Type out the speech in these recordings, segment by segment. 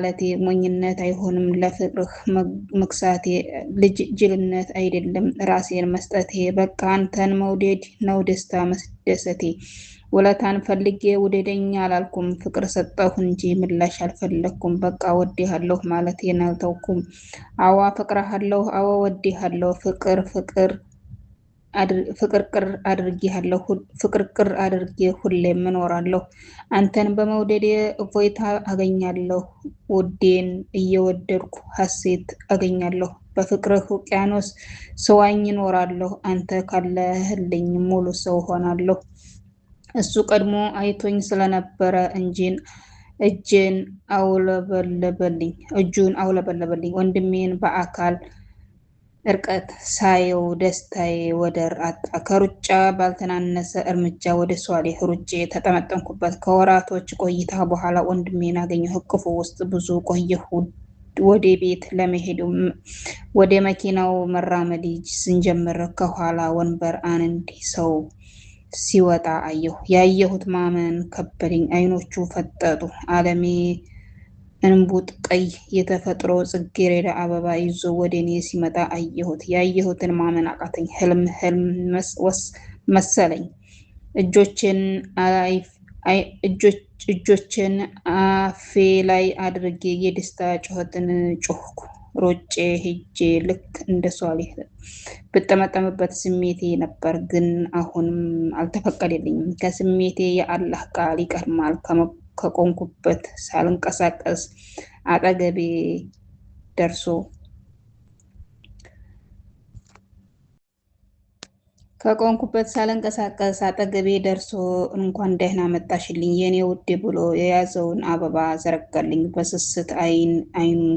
ማለቴ ሞኝነት አይሆንም ለፍቅርህ መክሳቴ ልጅ ጅልነት አይደለም ራሴን መስጠቴ በቃ አንተን መውደድ ነው ደስታ መስደሰቴ ውለታን ፈልጌ ውደደኝ አላልኩም ፍቅር ሰጠሁ እንጂ ምላሽ አልፈለኩም በቃ ወድሃለሁ ማለቴን አልተውኩም አዎ አፈቅርሃለሁ አዎ ወድሃለሁ ፍቅር ቅር አድርጌ ሁሌም እኖራለሁ አንተን በመውደዴ እፎይታ አገኛለሁ ውዴን እየወደድኩ ሐሴት አገኛለሁ በፍቅርህ ውቅያኖስ ስዋኝ እኖራለሁ አንተ ካለህልኝ ሙሉ ሰው ሆናለሁ እሱ ቀድሞ አይቶኝ ስለነበረ እጁን አውለበለበልኝ ወንድሜን በአካል እርቀት ሳየው ደስታዬ ወደር አጣ ከሩጫ ባልተናነሰ እርምጃ ወደ ሷሊህ ሩጬ ተጠመጠምኩበት ከወራቶች ቆይታ በኋላ ወንድሜን አገኘሁ እቅፉ ውስጥ ብዙ ቆየሁ ወደ ቤት ለመሄድ ወደ መኪናው መራመድ ስንጀምር ከኋላ ወንበር አንድ ሰው ሲወጣ አየሁ ያየሁት ማመን ከበደኝ አይኖቹ ፈጠጡ አለሜ እንቡጥ ቀይ የተፈጥሮ ጽጌረዳ አበባ ይዞ ወደ እኔ ሲመጣ አየሁት ያየሁትን ማመን አቃተኝ ህልም መሰለኝ እጆችን አፌ ላይ አድርጌ የደስታ ጩኸትን ጮህኩ ሮጬ ሄጄ ልክ እንደ ሷሊህ ብጠመጠምበት ስሜቴ ነበር ግን አሁንም አልተፈቀደልኝም ከስሜቴ የአላህ ቃል ይቀድማል ከቆምኩበት ሳልንቀሳቀስ አጠገቤ ደርሶ እንኳን ደህና መጣሽልኝ የኔ ውዴ ብሎ የያዘውን አበባ ዘረጋልኝ በስስት አይኑን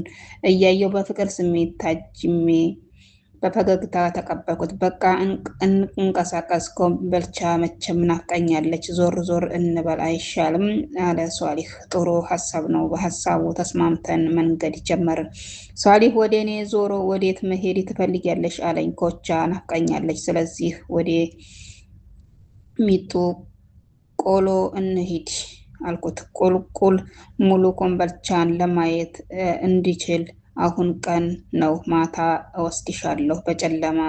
እያየው በፍቅር ስሜት ታጅሜ በፈገግታ ተቀበልኩት በቃ እንቀሳቀስ ኮምቦልቻ መቼም ናፍቃኛለች ዞር ዞር እንበል አይሻልም አለ ሷሊህ ጥሩ ሐሳብ ነው በሐሳቡ ተስማምተን መንገድ ጀመርን ሷሊህ ወደ እኔ ዞሮ ወዴት መሄድ ትፈልጊያለሽ አለኝ ኮቻ ናፍቃኛለች ስለዚህ ወደ ሚጡ ቆሎ እንሂድ አልኩት ቁልቁል ሙሉ ኮምቦልቻን ለማየት እንዲችል አሁን ቀን ነው ማታ እወስድሻለሁ በጨለማ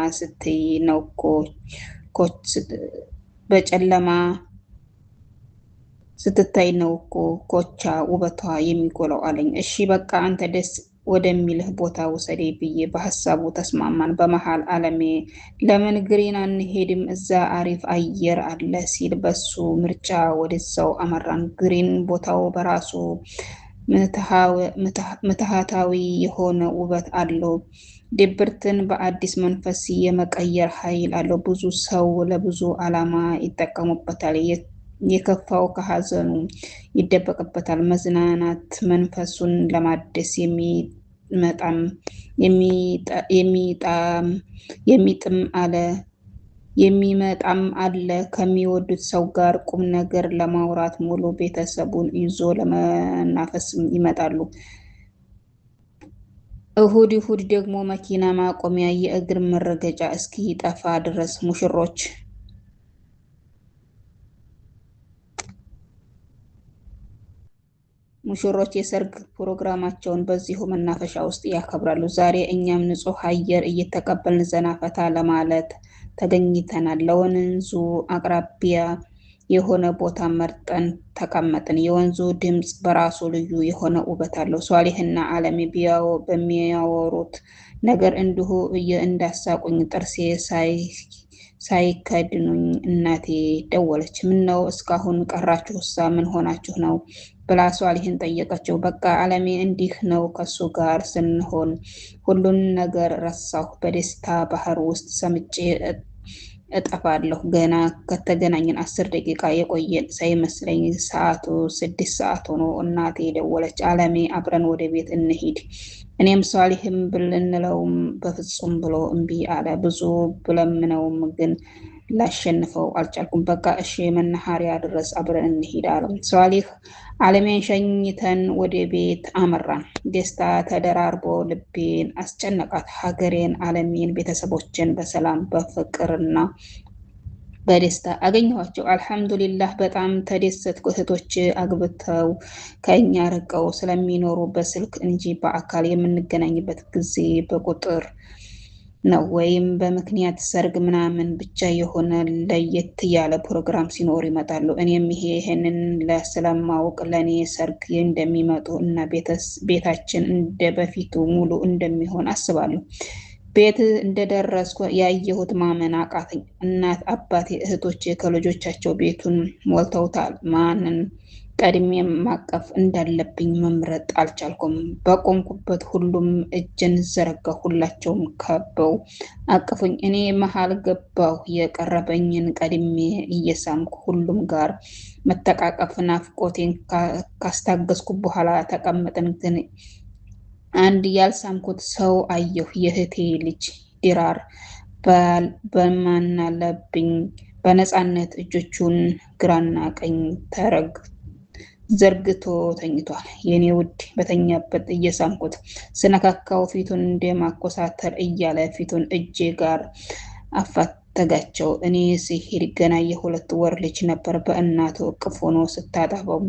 ስትታይ ነው እኮ ኮቻ ውበቷ የሚጎላው አለኝ እሺ በቃ አንተ ደስ ወደሚልህ ቦታ ውሰደኝ ብዬ በሐሳቡ ተስማማን በመሃል አለሜ ለምን ግሪን አንሄድም እዛ አሪፍ አየር አለ ሲል በሱ ምርጫ ወደዛው አመራን ግሪን ቦታው በራሱ ምትሃታዊ የሆነ ውበት አለው ድብርትን በአዲስ መንፈስ የመቀየር ኃይል አለው ብዙ ሰው ለብዙ ዓላማ ይጠቀሙበታል የከፋው ከሐዘኑ ይደበቅበታል መዝናናት መንፈሱን ለማደስ የሚመጣም አለ ከሚወዱት ሰው ጋር ቁም ነገር ለማውራት ሙሉ ቤተሰቡን ይዞ ለመናፈስ ይመጣሉ እሁድ ደግሞ መኪና ማቆሚያ የእግር መረገጫ እስኪ ጠፋ ድረስ ሙሽሮች የሰርግ ፕሮግራማቸውን በዚሁ መናፈሻ ውስጥ ያከብራሉ ዛሬ እኛም ንጹህ አየር እየተቀበልን ዘና ፈታ ለማለት ተገኝተናል ለወንዙ አቅራቢያ የሆነ ቦታ መርጠን ተቀመጥን የወንዙ ድምጽ በራሱ ልዩ የሆነ ውበት አለው ሷሊህና አለሜ በሚያወሩት ነገር እንዲሁ እንዳሳቁኝ ጥርሴ ሳይከድኑኝ እናቴ ደወለች ምነው እስካሁን ቀራችሁሳ ምን ሆናችሁ ነው ብላ ሷሊህን ጠየቀችው በቃ አለሜ እንዲህ ነው ከሱ ጋር ስንሆን ሁሉን ነገር ረሳሁ በደስታ ባህር ውስጥ ሰምጬ እጠፋለሁ ገና ከተገናኘን 10 ደቂቃ የቆየን ሳይመስለኝ ሰዓቱ 6 ሰዓት ሆኖ እናቴ ደወለች አለሜ አብረን ወደ ቤት እንሂድ እኔም ሷሊህም ብንለውም በፍጹም ብሎ እምቢ አለ ብዙ ብለምነውም ግን ላሸንፈው አልቻልኩም በቃ እሺ መናኸሪያ ድረስ አብረን እንሂድ አለ ሷሊህ አለሜን ሸኝተን ወደ ቤት አመራን ደስታ ተደራርቦ ልቤን አስጨነቃት ሀገሬን አለሜን ቤተሰቦችን በሰላም በፍቅርና በደስታ አገኘኋቸው። አልሐምዱሊላህ በጣም ተደሰትኩ። እህቶች አግብተው ከእኛ ርቀው ስለሚኖሩ በስልክ እንጂ በአካል የምንገናኝበት ጊዜ በቁጥር ነው ወይም በምክንያት ሰርግ ምናምን ብቻ የሆነ ለየት ያለ ፕሮግራም ሲኖር ይመጣሉ። እኔም ይሄንን ስለማውቅ ለእኔ ሰርግ እንደሚመጡ እና ቤታችን እንደ በፊቱ ሙሉ እንደሚሆን አስባለሁ። ቤት እንደደረስኩ ያየሁት ማመን አቃተኝ። እናት፣ አባቴ፣ እህቶቼ ከልጆቻቸው ቤቱን ሞልተውታል። ማንን ቀድሜ ማቀፍ እንዳለብኝ መምረጥ አልቻልኩም። በቆምኩበት ሁሉም እጅን ዘረጋ። ሁላቸውም ከበው አቀፉኝ። እኔ መሀል ገባሁ። የቀረበኝን ቀድሜ እየሳምኩ ሁሉም ጋር መተቃቀፍ ናፍቆቴን ካስታገስኩ በኋላ ተቀመጥን። ግን አንድ ያልሳምኩት ሰው አየሁ። የእህቴ ልጅ ዲራር በማናለብኝ በነፃነት እጆቹን ግራና ቀኝ ዘርግቶ ተኝቷል። የኔ ውድ በተኛበት እየሳምኩት ስነካካው ፊቱን እንደማኮሳተር እያለ ፊቱን እጄ ጋር አፋተጋቸው። እኔ ሲሄድ ገና የ2 ወር ልጅ ነበር። በእናቱ እቅፍ ሆኖ ስታጠባው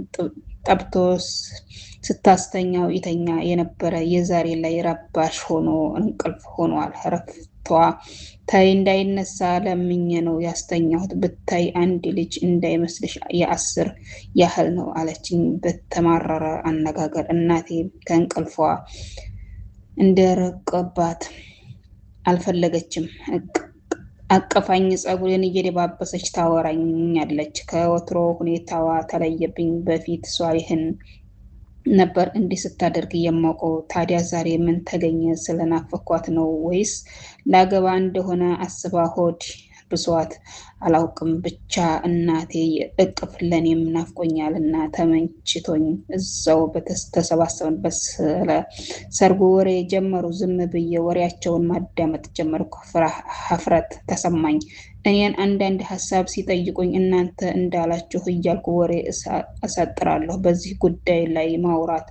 ጠብቶ ስታስተኛው ይተኛ የነበረ የዛሬ ላይ ረባሽ ሆኖ እንቅልፍ ሆኗል። ረፍቷ ታይ እንዳይነሳ ለምኜ ነው ያስተኛሁት። ብታይ አንድ ልጅ እንዳይመስልሽ የ10 ያህል ነው አለችኝ በተማረረ አነጋገር። እናቴ ከእንቅልፏ እንደረቀባት አልፈለገችም። አቀፋኝ፣ ፀጉሬን እየደባበሰች ታወራኛለች። ከወትሮ ሁኔታዋ ተለየብኝ። በፊት ሷሊህን ነበር እንዲህ ስታደርግ የማውቀው። ታዲያ ዛሬ ምን ተገኘ? ስለናፈኳት ነው ወይስ ላገባ እንደሆነ አስባ ሆድ ብሷት? አላውቅም። ብቻ እናቴ እቅፍ ለኔም ናፍቆኛል እና ተመችቶኝ እዛው ተሰባሰብንበት ስለ ሰርጉ ወሬ ጀመሩ። ዝም ብዬ ወሬያቸውን ማዳመጥ ጀመርኩ። ሀፍረት ተሰማኝ። እኔን አንዳንድ ሀሳብ ሲጠይቁኝ እናንተ እንዳላችሁ እያልኩ ወሬ እሰጥራለሁ። በዚህ ጉዳይ ላይ ማውራት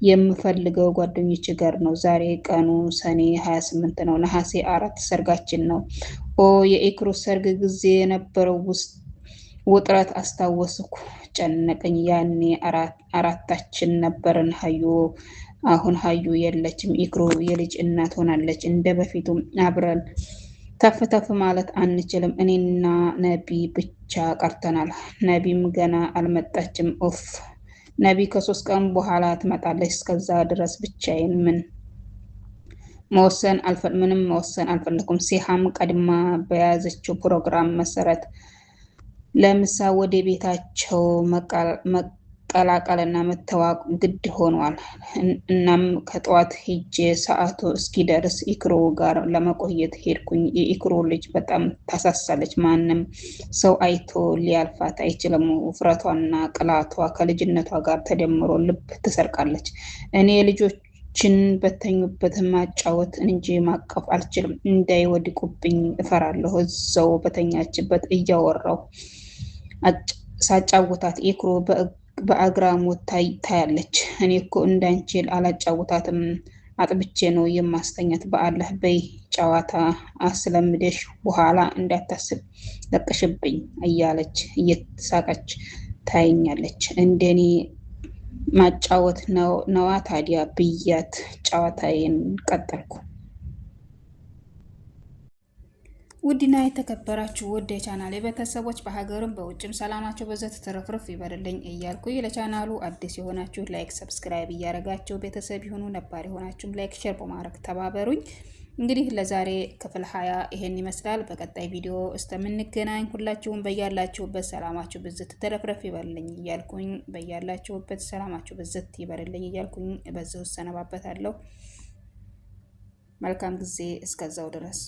የምፈልገው ጓደኞች ጋር ነው። ዛሬ ቀኑ ሰኔ 28 ነው። ነሐሴ 4 ሰርጋችን ነው። ኦ የኢክሩ ሰርግ ጊዜ የነበረው ውጥረት አስታወስኩ። ጨነቀኝ። ያኔ አራታችን ነበርን። አሁን ሀዩ የለችም። ኢክሩ የልጅ እናት ሆናለች። እንደ በፊቱ አብረን ተፍ ማለት አንችልም። እኔና ነቢ ብቻ ቀርተናል። ነቢም ገና አልመጣችም። ኦፍ ነቢ ከ3 ቀን በኋላ ትመጣለች። እስከዛ ድረስ ብቻዬን ምንም መወሰን አልፈለኩም። ሲሃም ቀድማ በያዘችው ፕሮግራም መሰረት ለምሳ ወደ ቤታቸው መቀላቀልና መተዋወቅ ግድ ሆኗል። እናም ከጠዋት ሄጄ ሰዓቱ እስኪደርስ ኢክሩ ጋር ለመቆየት ሄድኩኝ። የኢክሩ ልጅ በጣም ታሳሳለች። ማንም ሰው አይቶ ሊያልፋት አይችልም። ውፍረቷና ቅላቷ ከልጅነቷ ጋር ተደምሮ ልብ ትሰርቃለች። እኔ ልጆችን በተኙበት ማጫወት እንጂ ማቀፍ አልችልም። እንዳይወድቁብኝ እፈራለሁ። እዛው በተኛችበት እያወራሁ ሳጫውታት ኢክሩ በአግራሞት ታያለች። እኔ እኮ እንዳንችል አላጫውታትም፣ አጥብቼ ነው የማስተኛት። በአላህ በይ ጨዋታ አስለምደሽ በኋላ እንዳታስብ ለቅሽብኝ እያለች እየተሳቀች ታየኛለች። እንደኔ ማጫወት ነዋ ታዲያ ብያት ጨዋታዬን ቀጠልኩ። ውድና የተከበራችሁ ውድ የቻናሌ ቤተሰቦች በሀገርም በውጭም ሰላማችሁ በዘት ተረፍርፍ ይበልልኝ እያልኩ ለቻናሉ አዲስ የሆናችሁ ላይክ፣ ሰብስክራይብ እያደረጋችሁ ቤተሰብ ይሁኑ። ነባር የሆናችሁም ላይክ፣ ሼር በማድረግ ተባበሩኝ። እንግዲህ ለዛሬ ክፍል 20 ይሄን ይመስላል። በቀጣይ ቪዲዮ እስከምንገናኝ ሁላችሁም በያላችሁበት ሰላማችሁ ብዝት ተረፍረፍ ይበልልኝ እያልኩኝ በያላችሁበት ሰላማችሁ ብዝት ይበልልኝ እያልኩኝ በዚሁ እሰነባበታለሁ። መልካም ጊዜ እስከዛው ድረስ